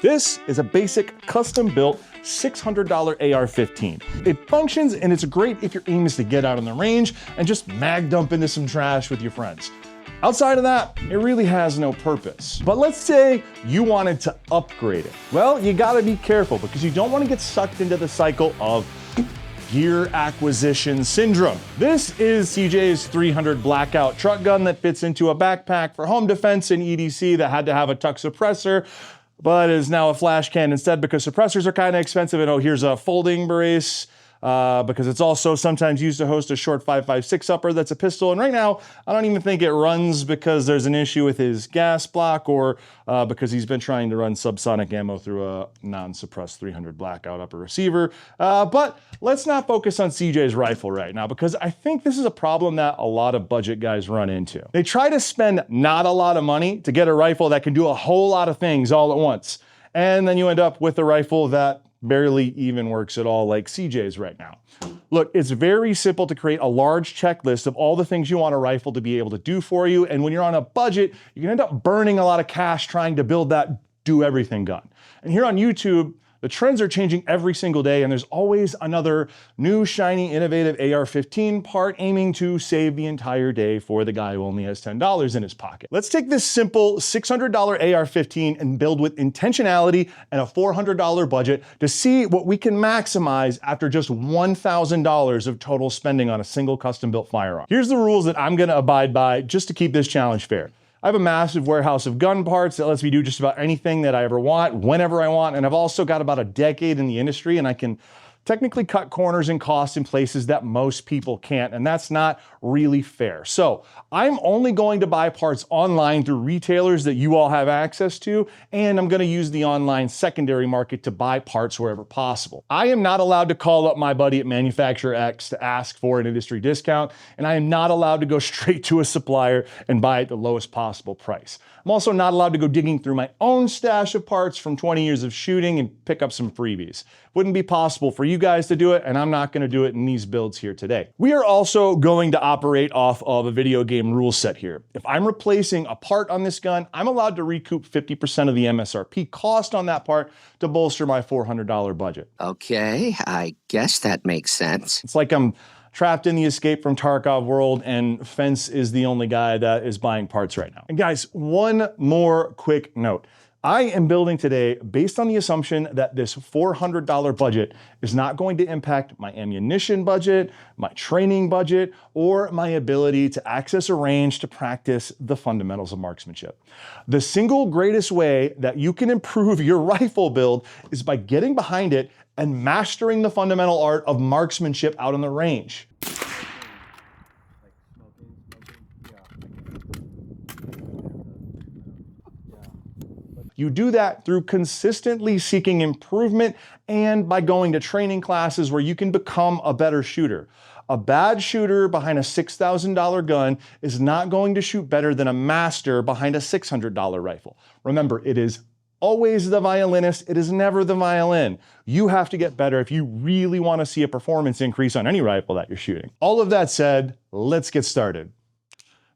This is a basic custom-built $600 AR-15. It functions and it's great if your aim is to get out on the range and just mag dump into some trash with your friends. Outside of that, it really has no purpose. But let's say you wanted to upgrade it. Well, you gotta be careful because you don't want to get sucked into the cycle of gear acquisition syndrome. This is CJ's 300 Blackout truck gun that fits into a backpack for home defense and EDC that had to have a tuck suppressor, but is now a flash can instead because suppressors are kind of expensive. And oh, here's a folding brace because it's also sometimes used to host a short 5.56 upper that's a pistol. And right now, I don't even think it runs because there's an issue with his gas block or because he's been trying to run subsonic ammo through a non-suppressed 300 Blackout upper receiver. But let's not focus on CJ's rifle right now because I think this is a problem that a lot of budget guys run into. They try to spend not a lot of money to get a rifle that can do a whole lot of things all at once. And then you end up with a rifle that barely even works at all like CJ's right now. Look, it's very simple to create a large checklist of all the things you want a rifle to be able to do for you. And when you're on a budget, you can end up burning a lot of cash trying to build that do everything gun. And here on YouTube, the trends are changing every single day, and there's always another new, shiny, innovative AR-15 part aiming to save the entire day for the guy who only has $10 in his pocket. Let's take this simple $600 AR-15 and build with intentionality and a $400 budget to see what we can maximize after just $1,000 of total spending on a single custom-built firearm. Here's the rules that I'm gonna abide by just to keep this challenge fair. I have a massive warehouse of gun parts that lets me do just about anything that I ever want, whenever I want, and I've also got about a decade in the industry, and I can technically cut corners and costs in places that most people can't, and that's not really fair. So I'm only going to buy parts online through retailers that you all have access to, and I'm gonna use the online secondary market to buy parts wherever possible. I am not allowed to call up my buddy at manufacturer X to ask for an industry discount, and I am not allowed to go straight to a supplier and buy at the lowest possible price. I'm also not allowed to go digging through my own stash of parts from 20 years of shooting and pick up some freebies. Wouldn't be possible for you guys to do it, and I'm not gonna do it in these builds here today. We are also going to operate off of a video game rule set here. If I'm replacing a part on this gun, I'm allowed to recoup 50% of the MSRP cost on that part to bolster my $400 budget. Okay, I guess that makes sense. It's like I'm trapped in the Escape from Tarkov world and Fence is the only guy that is buying parts right now. And guys, one more quick note. I am building today based on the assumption that this $400 budget is not going to impact my ammunition budget, my training budget, or my ability to access a range to practice the fundamentals of marksmanship. The single greatest way that you can improve your rifle build is by getting behind it and mastering the fundamental art of marksmanship out on the range. You do that through consistently seeking improvement and by going to training classes where you can become a better shooter. A bad shooter behind a $6,000 gun is not going to shoot better than a master behind a $600 rifle. Remember, it is always the violinist, it is never the violin. You have to get better if you really want to see a performance increase on any rifle that you're shooting. All of that said, let's get started.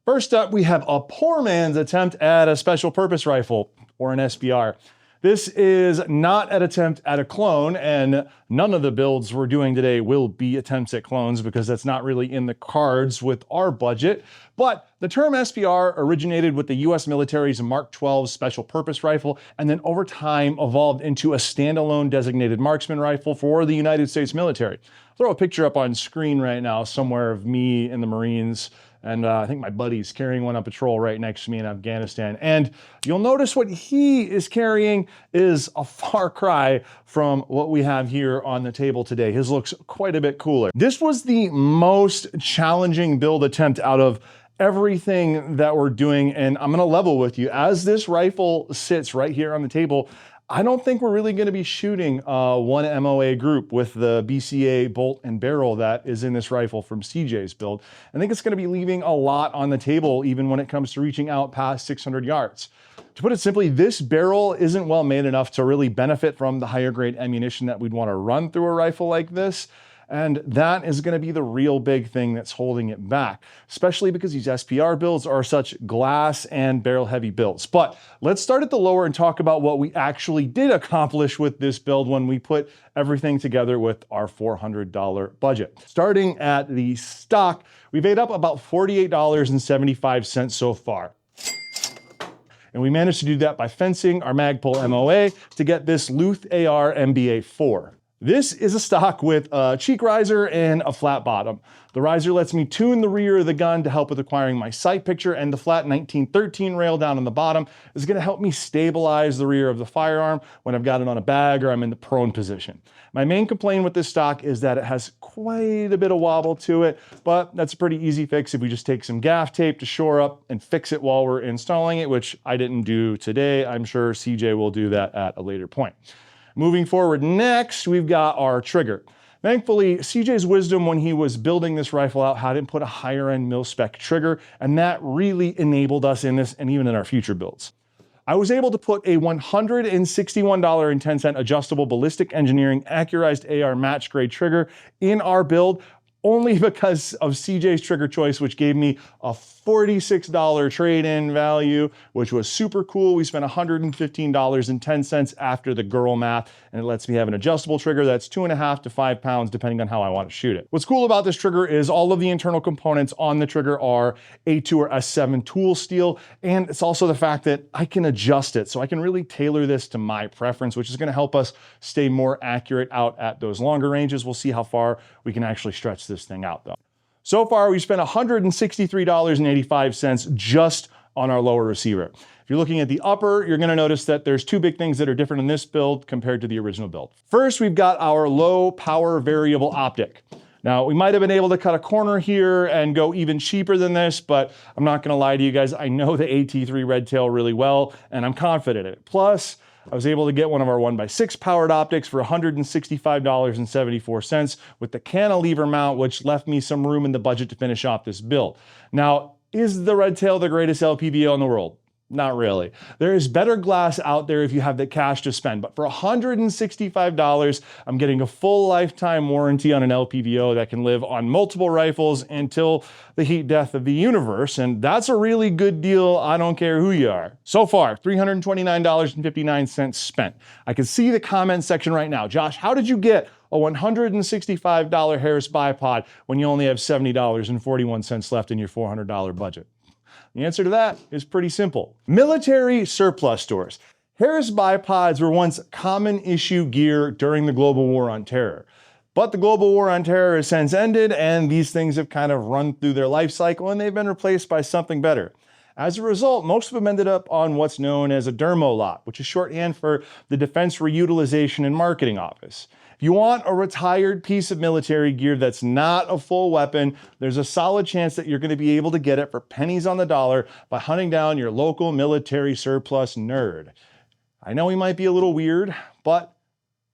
First up, we have a poor man's attempt at a special purpose rifle, or an SBR. This is not an attempt at a clone, and none of the builds we're doing today will be attempts at clones because that's not really in the cards with our budget. But the term SBR originated with the US military's Mark 12 special purpose rifle, and then over time evolved into a standalone designated marksman rifle for the United States military. I'll throw a picture up on screen right now somewhere of me in the Marines. And I think my buddy's carrying one on patrol right next to me in Afghanistan. And you'll notice what he is carrying is a far cry from what we have here on the table today. His looks quite a bit cooler. This was the most challenging build attempt out of everything that we're doing. And I'm gonna level with you. As this rifle sits right here on the table, I don't think we're really going to be shooting one MOA group with the BCA bolt and barrel that is in this rifle from CJ's build. I think it's going to be leaving a lot on the table even when it comes to reaching out past 600 yards. To put it simply, this barrel isn't well made enough to really benefit from the higher grade ammunition that we'd want to run through a rifle like this. And that is going to be the real big thing that's holding it back, especially because these SPR builds are such glass and barrel heavy builds. But let's start at the lower and talk about what we actually did accomplish with this build when we put everything together with our $400 budget. Starting at the stock, we've made up about $48.75 so far. And we managed to do that by fencing our Magpul MOA to get this Luth AR MBA-4. This is a stock with a cheek riser and a flat bottom. The riser lets me tune the rear of the gun to help with acquiring my sight picture, and the flat 1913 rail down on the bottom is going to help me stabilize the rear of the firearm when I've got it on a bag or I'm in the prone position. My main complaint with this stock is that it has quite a bit of wobble to it, but that's a pretty easy fix if we just take some gaff tape to shore up and fix it while we're installing it, which I didn't do today. I'm sure CJ will do that at a later point. Moving forward next, we've got our trigger. Thankfully, CJ's wisdom when he was building this rifle out had him put a higher end mil-spec trigger, and that really enabled us in this and even in our future builds. I was able to put a $161.10 adjustable ballistic engineering accurized AR match grade trigger in our build only because of CJ's trigger choice, which gave me a $46 trade-in value, which was super cool. We spent $115.10 after the girl math, and it lets me have an adjustable trigger that's 2.5 to 5 pounds, depending on how I want to shoot it. What's cool about this trigger is all of the internal components on the trigger are A2 or S7 tool steel, and it's also the fact that I can adjust it, so I can really tailor this to my preference, which is going to help us stay more accurate out at those longer ranges. We'll see how far we can actually stretch this thing out, though. So far, we spent $163.85 just on our lower receiver. If you're looking at the upper, you're going to notice that there's two big things that are different in this build compared to the original build. First, we've got our low power variable optic. Now, we might have been able to cut a corner here and go even cheaper than this, but I'm not going to lie to you guys. I know the AT3 Red Tail really well, and I'm confident in it. Plus, I was able to get one of our 1x6 powered optics for $165.74 with the cantilever mount, which left me some room in the budget to finish off this build. Now, is the Red Tail the greatest LPVO in the world? Not really. There is better glass out there if you have the cash to spend, but for $165, I'm getting a full lifetime warranty on an LPVO that can live on multiple rifles until the heat death of the universe, and that's a really good deal. I don't care who you are. So far, $329.59 spent. I can see the comment section right now. Josh, how did you get a $165 Harris bipod when you only have $70.41 left in your $400 budget? The answer to that is pretty simple. Military surplus stores. Harris bipods were once common issue gear during the global war on terror. But the global war on terror has since ended, and these things have kind of run through their life cycle, and they've been replaced by something better. As a result, most of them ended up on what's known as a dermo lot, which is shorthand for the Defense Reutilization and Marketing Office. If you want a retired piece of military gear that's not a full weapon, there's a solid chance that you're going to be able to get it for pennies on the dollar by hunting down your local military surplus nerd. I know he might be a little weird, but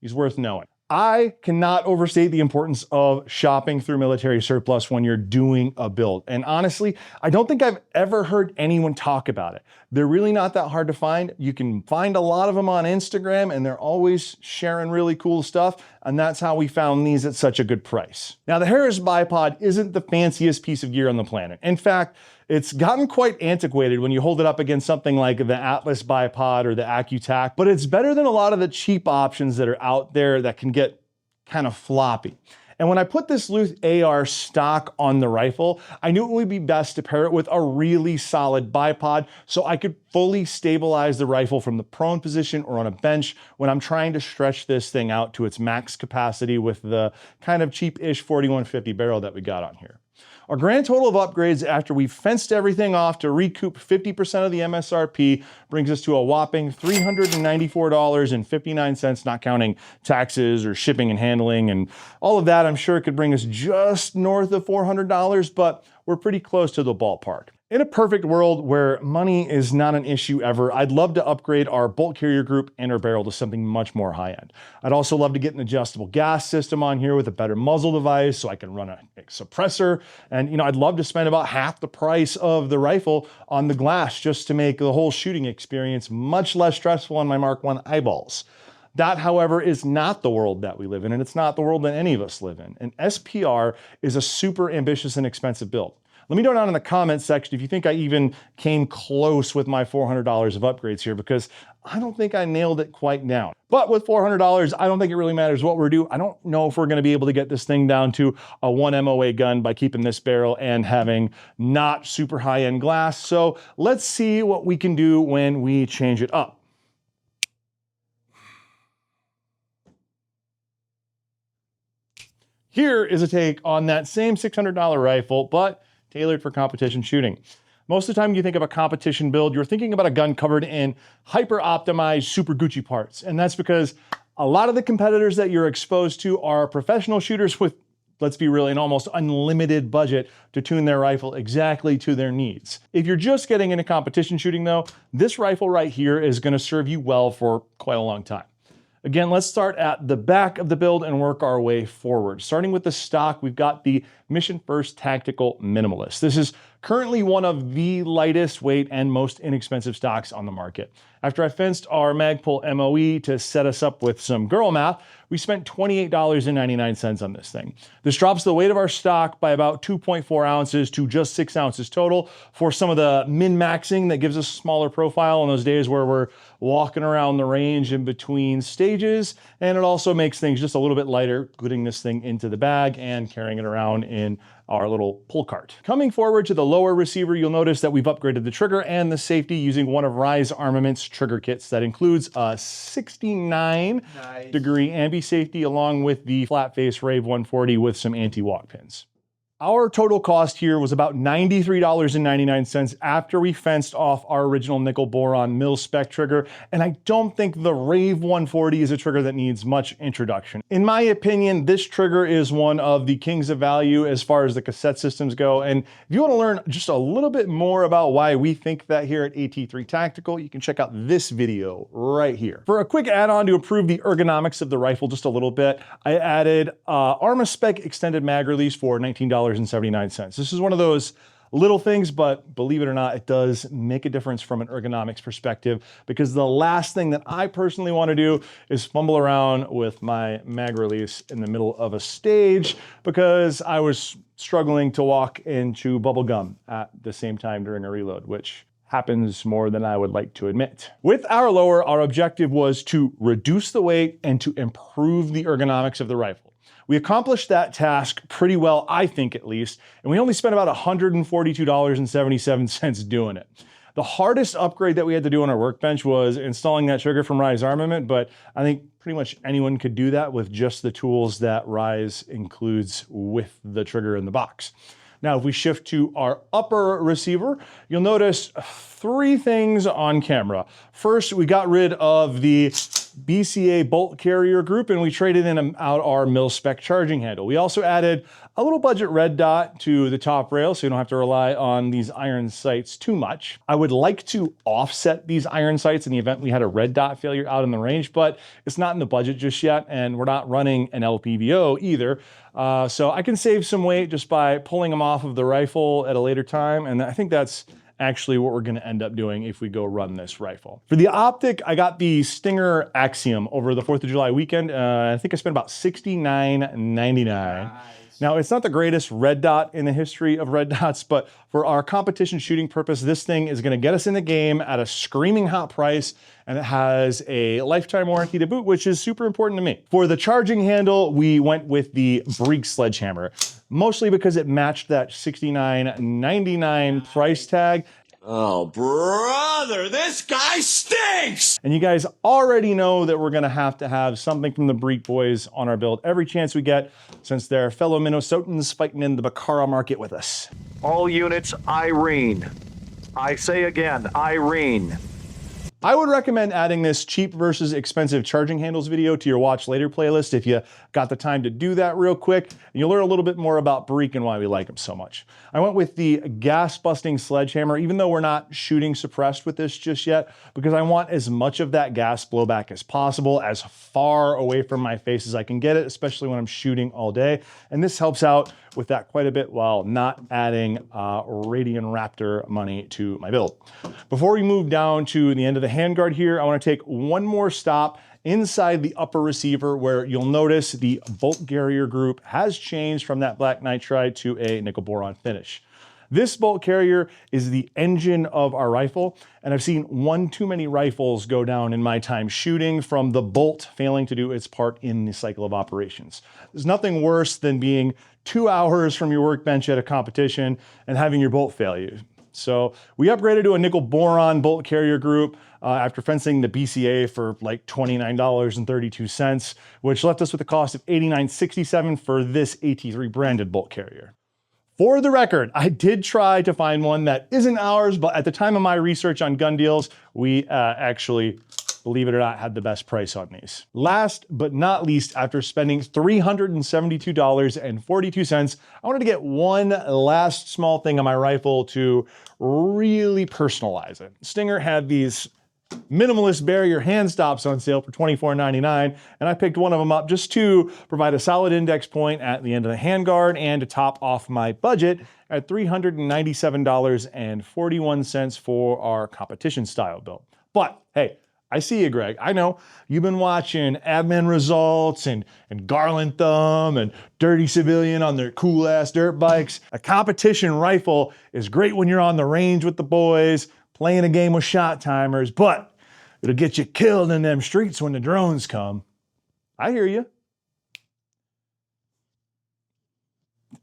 he's worth knowing. I cannot overstate the importance of shopping through military surplus when you're doing a build. And honestly, I don't think I've ever heard anyone talk about it. They're really not that hard to find. You can find a lot of them on Instagram, and they're always sharing really cool stuff. And that's how we found these at such a good price. Now, the Harris bipod isn't the fanciest piece of gear on the planet. In fact, it's gotten quite antiquated when you hold it up against something like the Atlas bipod or the AccuTac, but it's better than a lot of the cheap options that are out there that can get kind of floppy. And when I put this Luth AR stock on the rifle, I knew it would be best to pair it with a really solid bipod so I could fully stabilize the rifle from the prone position or on a bench when I'm trying to stretch this thing out to its max capacity with the kind of cheap-ish 4150 barrel that we got on here. Our grand total of upgrades after we fenced everything off to recoup 50% of the MSRP brings us to a whopping $394.59, not counting taxes or shipping and handling and all of that. I'm sure it could bring us just north of $400, but we're pretty close to the ballpark. In a perfect world where money is not an issue ever, I'd love to upgrade our bolt carrier group and our barrel to something much more high-end. I'd also love to get an adjustable gas system on here with a better muzzle device so I can run a suppressor. And I'd love to spend about half the price of the rifle on the glass just to make the whole shooting experience much less stressful on my Mark I eyeballs. That, however, is not the world that we live in, and it's not the world that any of us live in. An SPR is a super ambitious and expensive build. Let me know down in the comments section if you think I even came close with my $400 of upgrades here, because I don't think I nailed it quite down. But with $400, I don't think it really matters what we're doing. I don't know if we're gonna be able to get this thing down to a 1 MOA gun by keeping this barrel and having not super high-end glass. So let's see what we can do when we change it up. Here is a take on that same $600 rifle, but tailored for competition shooting. Most of the time you think of a competition build, you're thinking about a gun covered in hyper-optimized super Gucci parts. And that's because a lot of the competitors that you're exposed to are professional shooters with, let's be real, an almost unlimited budget to tune their rifle exactly to their needs. If you're just getting into competition shooting though, this rifle right here is gonna serve you well for quite a long time. Again, let's start at the back of the build and work our way forward. Starting with the stock, we've got the Mission First Tactical Minimalist. This is currently one of the lightest weight and most inexpensive stocks on the market. After I fenced our Magpul MOE to set us up with some girl math, we spent $28.99 on this thing. This drops the weight of our stock by about 2.4 ounces to just 6 ounces total for some of the min-maxing that gives us a smaller profile on those days where we're walking around the range in between stages. And it also makes things just a little bit lighter, putting this thing into the bag and carrying it around in our little pull cart. Coming forward to the lower receiver, you'll notice that we've upgraded the trigger and the safety using one of Rise Armament's trigger kits that includes a 69-degree ambi safety along with the flat face Rave 140 with some anti-walk pins. Our total cost here was about $93.99 after we fenced off our original nickel boron mil-spec trigger, and I don't think the Rave 140 is a trigger that needs much introduction. In my opinion, this trigger is one of the kings of value as far as the cassette systems go, and if you want to learn just a little bit more about why we think that here at AT3 Tactical, you can check out this video right here. For a quick add-on to improve the ergonomics of the rifle just a little bit, I added ArmaSpec extended mag release for $19.79. This is one of those little things, but believe it or not, it does make a difference from an ergonomics perspective, because the last thing that I personally want to do is fumble around with my mag release in the middle of a stage, because I was struggling to walk into bubble gum at the same time during a reload, which happens more than I would like to admit. With our lower, our objective was to reduce the weight and to improve the ergonomics of the rifle. We accomplished that task pretty well, I think at least, and we only spent about $142.77 doing it. The hardest upgrade that we had to do on our workbench was installing that trigger from Rise Armament, but I think pretty much anyone could do that with just the tools that Rise includes with the trigger in the box. Now, if we shift to our upper receiver, you'll notice 3 things on camera. First, we got rid of the BCA bolt carrier group and we traded in out our mil-spec charging handle. We also added a little budget red dot to the top rail so you don't have to rely on these iron sights too much. I would like to offset these iron sights in the event we had a red dot failure out in the range, but it's not in the budget just yet, and we're not running an LPVO either. So I can save some weight just by pulling them off of the rifle at a later time, and I think that's actually what we're going to end up doing if we go run this rifle. For the optic, I got the Stinger Axiom over the 4th of July weekend. I think I spent about $69.99. Nice. Now, it's not the greatest red dot in the history of red dots, but for our competition shooting purpose, this thing is going to get us in the game at a screaming hot price, and it has a lifetime warranty to boot, which is super important to me. For the charging handle, we went with the Breek Sledgehammer, mostly because it matched that $69.99 price tag. Oh, brother, this guy stinks! And you guys already know that we're gonna have to have something from the Breek boys on our build every chance we get, since they're fellow Minnesotans fighting in the Bacara market with us. All units, Irene. I say again, Irene. I would recommend adding this cheap versus expensive charging handles video to your watch later playlist if you got the time to do that real quick. And you'll learn a little bit more about Breek and why we like them so much. I went with the gas busting sledgehammer, even though we're not shooting suppressed with this just yet, because I want as much of that gas blowback as possible, as far away from my face as I can get it, especially when I'm shooting all day. And this helps out with that quite a bit while not adding Radian Raptor money to my build. Before we move down to the end of the handguard here, I want to take one more stop inside the upper receiver, where you'll notice the bolt carrier group has changed from that black nitride to a nickel boron finish. This bolt carrier is the engine of our rifle, and I've seen one too many rifles go down in my time shooting from the bolt failing to do its part in the cycle of operations. There's nothing worse than being 2 hours from your workbench at a competition and having your bolt fail you. So we upgraded to a nickel boron bolt carrier group after fencing the BCA for like $29.32, which left us with a cost of $89.67 for this AT3 branded bolt carrier. For the record, I did try to find one that isn't ours, but at the time of my research on gun deals, we actually, believe it or not, had the best price on these. Last but not least, after spending $372.42, I wanted to get one last small thing on my rifle to really personalize it. Stinger had these minimalist barrier hand stops on sale for $24.99, and I picked one of them up just to provide a solid index point at the end of the handguard and to top off my budget at $397.41 for our competition style build. But hey, I see you, Greg. I know you've been watching Admin Results and Garland Thumb and Dirty Civilian on their cool ass dirt bikes. A competition rifle is great when you're on the range with the boys, playing a game with shot timers, but it'll get you killed in them streets when the drones come. I hear you.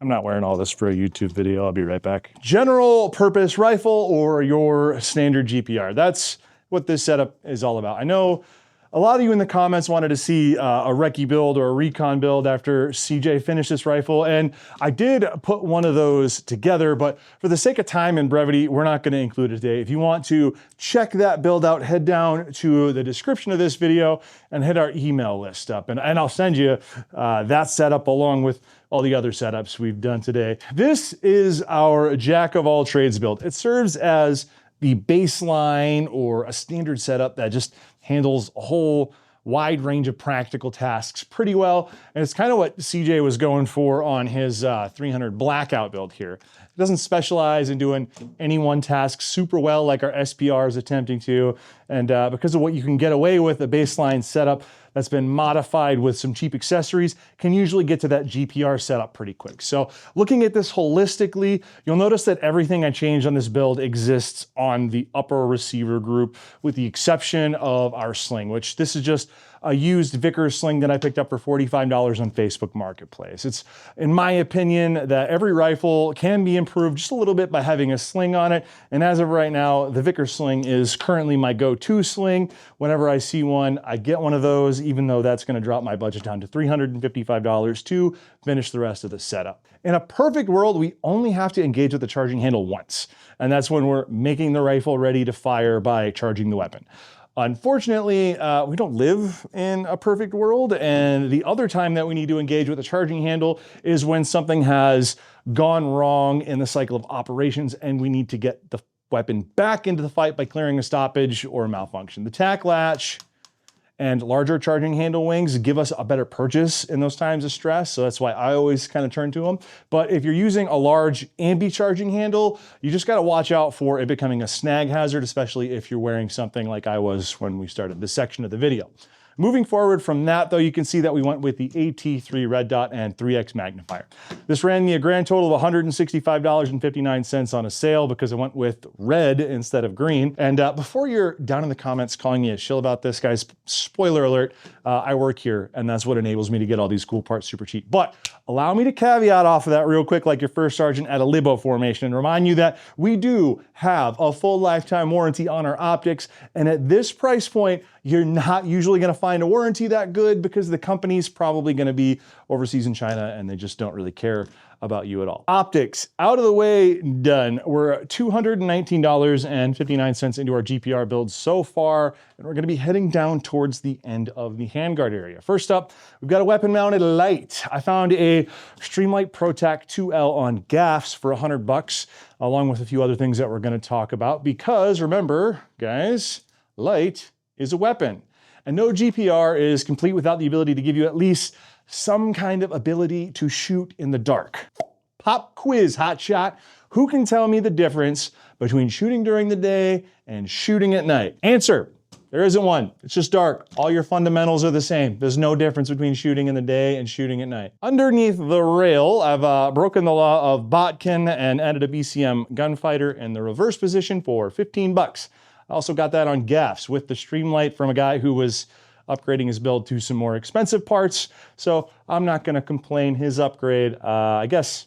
I'm not wearing all this for a YouTube video. I'll be right back. General purpose rifle or your standard GPR. That's what this setup is all about. I know a lot of you in the comments wanted to see a recce build or a recon build after CJ finished this rifle, and I did put one of those together, but for the sake of time and brevity, we're not going to include it today. If you want to check that build out, head down to the description of this video and hit our email list up, and I'll send you that setup along with all the other setups we've done today. This is our jack of all trades build. It serves as the baseline or a standard setup that just handles a whole wide range of practical tasks pretty well. And it's kind of what CJ was going for on his 300 Blackout build here. It doesn't specialize in doing any one task super well like our SPR is attempting to. And because of what you can get away with, a baseline setup that's been modified with some cheap accessories can usually get to that GPR setup pretty quick. So looking at this holistically, you'll notice that everything I changed on this build exists on the upper receiver group with the exception of our sling, which this is just a used Vickers sling that I picked up for $45 on Facebook Marketplace. It's, in my opinion, that every rifle can be improved just a little bit by having a sling on it. And as of right now, the Vickers sling is currently my go-to sling. Whenever I see one, I get one of those, even though that's going to drop my budget down to $355 to finish the rest of the setup. In a perfect world, we only have to engage with the charging handle once, and that's when we're making the rifle ready to fire by charging the weapon. Unfortunately, we don't live in a perfect world, and the other time that we need to engage with the charging handle is when something has gone wrong in the cycle of operations and we need to get the weapon back into the fight by clearing a stoppage or a malfunction. The tack latch and larger charging handle wings give us a better purchase in those times of stress, so that's why I always kind of turn to them. But if you're using a large ambi charging handle, you just gotta watch out for it becoming a snag hazard, especially if you're wearing something like I was when we started this section of the video. Moving forward from that, though, you can see that we went with the AT3 red dot and 3X magnifier. This ran me a grand total of $165.59 on a sale because I went with red instead of green. And before you're down in the comments calling me a shill about this, guys, spoiler alert, I work here, and that's what enables me to get all these cool parts super cheap. But allow me to caveat off of that real quick, like your first sergeant at a libo formation, and remind you that we do have a full lifetime warranty on our optics, and at this price point, you're not usually going to find a warranty that good because the company's probably going to be overseas in China and they just don't really care about you at all. Optics, out of the way, done. We're $219.59 into our GPR build so far, and we're going to be heading down towards the end of the handguard area. First up, we've got a weapon-mounted light. I found a Streamlight ProTac 2L on gaffs for $100, along with a few other things that we're going to talk about because, remember, guys, light is a weapon. And no GPR is complete without the ability to give you at least some kind of ability to shoot in the dark. Pop quiz, hotshot. Who can tell me the difference between shooting during the day and shooting at night? Answer. There isn't one. It's just dark. All your fundamentals are the same. There's no difference between shooting in the day and shooting at night. Underneath the rail, I've broken the law of Botkin and added a BCM gunfighter in the reverse position for 15 bucks. I also got that on gaffs with the Streamlight from a guy who was upgrading his build to some more expensive parts. So I'm not gonna complain. His upgrade, I guess,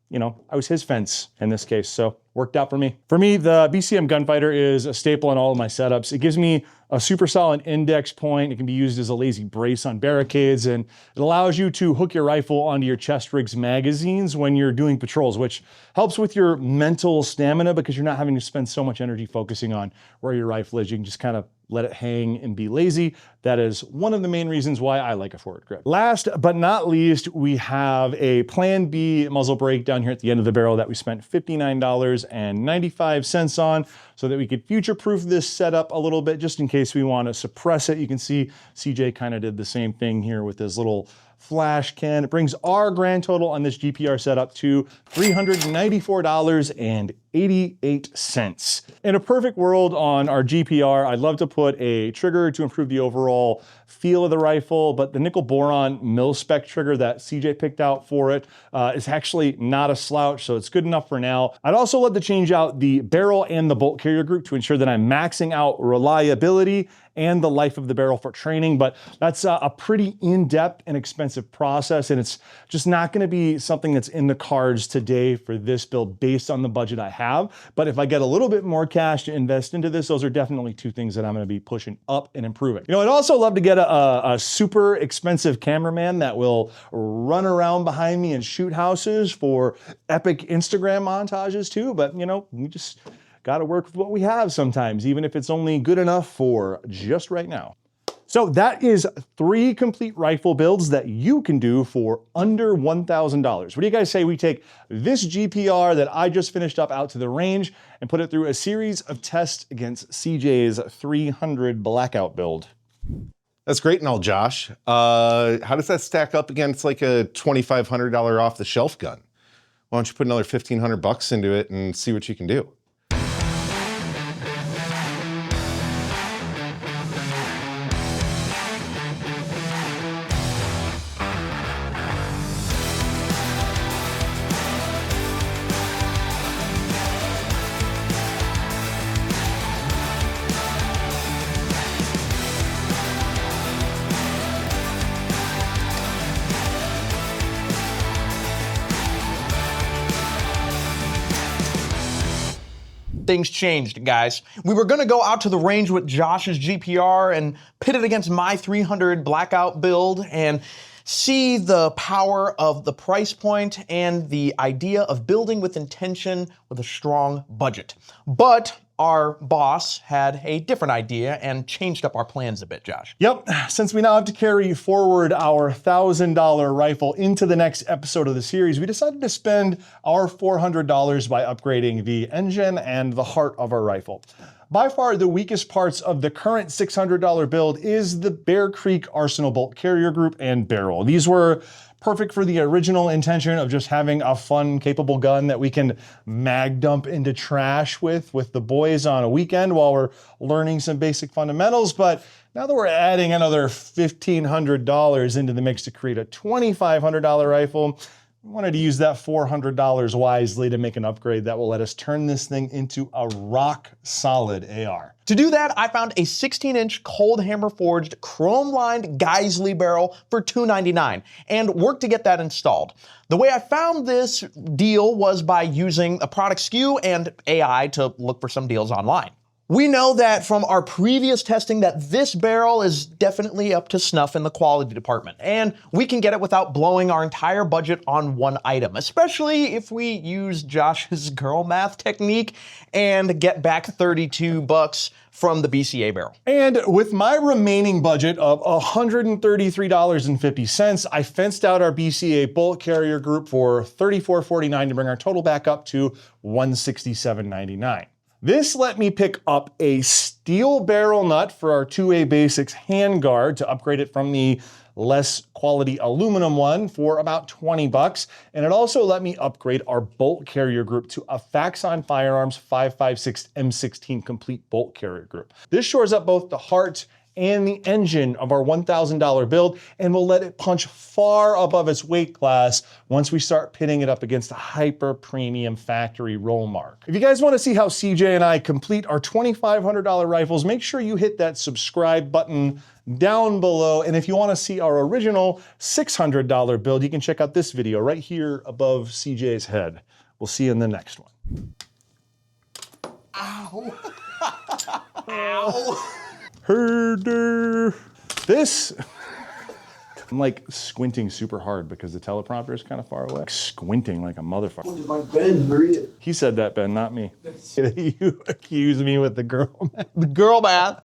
you know, I was his fence in this case, so worked out for me. For me, the BCM gunfighter is a staple in all of my setups. It gives me a super solid index point. It can be used as a lazy brace on barricades, and it allows you to hook your rifle onto your chest rigs magazines when you're doing patrols, which helps with your mental stamina because you're not having to spend so much energy focusing on where your rifle is. You can just kind of let it hang and be lazy. That is one of the main reasons why I like a forward grip. Last but not least, we have a Plan B muzzle brake down here at the end of the barrel that we spent $59.95 on so that we could future-proof this setup a little bit just in case we want to suppress it. You can see CJ kind of did the same thing here with his little flash can. It brings our grand total on this GPR setup to $394.88. In a perfect world on our GPR, I'd love to put a trigger to improve the overall feel of the rifle, but the nickel boron mil-spec trigger that CJ picked out for it is actually not a slouch, so it's good enough for now. I'd also love to change out the barrel and the bolt carrier group to ensure that I'm maxing out reliability and the life of the barrel for training, but that's a pretty in-depth and expensive process, and it's just not gonna be something that's in the cards today for this build based on the budget I have. But if I get a little bit more cash to invest into this, those are definitely two things that I'm gonna be pushing up and improving. You know, I'd also love to get a super expensive cameraman that will run around behind me and shoot houses for epic Instagram montages too, but you know, we just got to work with what we have sometimes, even if it's only good enough for just right now. So that is 3 complete rifle builds that you can do for under $1,000. What do you guys say we take this GPR that I just finished up out to the range and put it through a series of tests against CJ's 300 blackout build? That's great and all, Josh. How does that stack up against like a $2,500 off the shelf gun? Why don't you put another 1,500 bucks into it and see what you can do? Things changed, guys. We were gonna go out to the range with Josh's GPR and pit it against my 300 blackout build and see the power of the price point and the idea of building with intention with a strong budget. But our boss had a different idea and changed up our plans a bit, Josh. Yep, since we now have to carry forward our $1,000 rifle into the next episode of the series, we decided to spend our $400 by upgrading the engine and the heart of our rifle. By far the weakest parts of the current $600 build is the Bear Creek Arsenal bolt carrier group and barrel. These were perfect for the original intention of just having a fun, capable gun that we can mag dump into trash with the boys on a weekend while we're learning some basic fundamentals. But now that we're adding another $1,500 into the mix to create a $2,500 rifle, I wanted to use that $400 wisely to make an upgrade that will let us turn this thing into a rock solid AR. To do that, I found a 16-inch cold hammer forged chrome-lined Geisley barrel for $299 and worked to get that installed. The way I found this deal was by using a product SKU and AI to look for some deals online. We know that from our previous testing that this barrel is definitely up to snuff in the quality department, and we can get it without blowing our entire budget on one item, especially if we use Josh's girl math technique and get back 32 bucks from the BCA barrel. And with my remaining budget of $133.50, I fenced out our BCA bolt carrier group for $34.49 to bring our total back up to $167.99. This let me pick up a steel barrel nut for our 2A Basics handguard to upgrade it from the less quality aluminum one for about 20 bucks. And it also let me upgrade our bolt carrier group to a Faxon Firearms 5.56 M16 complete bolt carrier group. This shores up both the heart and the engine of our $1,000 build and will let it punch far above its weight class once we start pitting it up against a hyper premium factory roll mark. If you guys want to see how CJ and I complete our $2,500 rifles, make sure you hit that subscribe button down below. And if you want to see our original $600 build, you can check out this video right here above CJ's head. We'll see you in the next one. Ow. Ow. Herder. This, I'm like squinting super hard because the teleprompter is kind of far away. Squinting like a motherfucker. My Ben, hurry it. He said that, Ben, not me. You accuse me with the girl. The girl math.